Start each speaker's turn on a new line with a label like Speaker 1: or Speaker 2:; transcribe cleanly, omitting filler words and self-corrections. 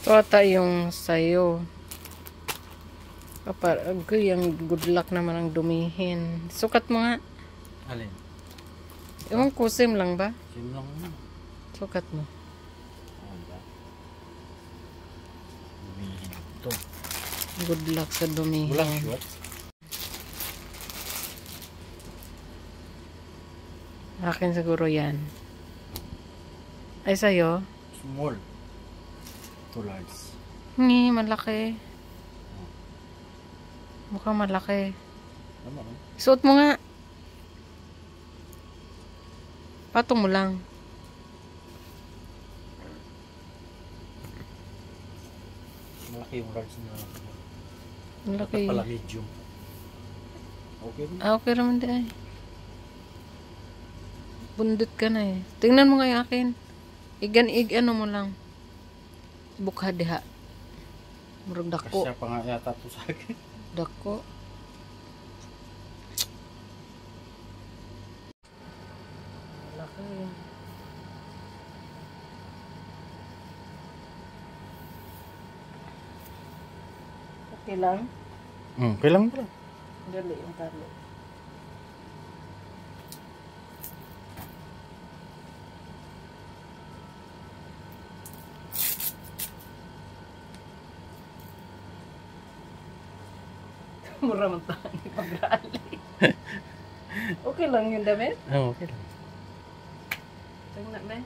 Speaker 1: Ito ata yung sayo. Kapag yung good luck naman ang dumihin. Sukat mo nga.
Speaker 2: Alin?
Speaker 1: Ewan ko, same lang ba?
Speaker 2: Same lang mo.
Speaker 1: Sukat mo.
Speaker 2: Dumihin ito.
Speaker 1: Good luck sa dumihin.
Speaker 2: Walang shot.
Speaker 1: Akin siguro yan. Ay, sa'yo?
Speaker 2: Small. Ito large.
Speaker 1: Hindi, malaki. Mukhang malaki.
Speaker 2: Ano?
Speaker 1: Suot mo nga. Patong mo lang.
Speaker 2: Malaki yung large na.
Speaker 1: Malaki.
Speaker 2: Dapat pala medium. Okay rin.
Speaker 1: Okay naman di ay. Bundot ka na eh. Tingnan mo nga yung akin. Ano mo lang. Bukha diha. Murag dako.
Speaker 2: Kasya pa nga yata ito sa akin.
Speaker 1: Dako. Laki. Okay lang?
Speaker 2: Kailangan pala.
Speaker 1: Dali yung talo. Mura man tayo ni pag-aali. Okay lang yung damit?
Speaker 2: Oo, okay lang.
Speaker 1: Tingnan na.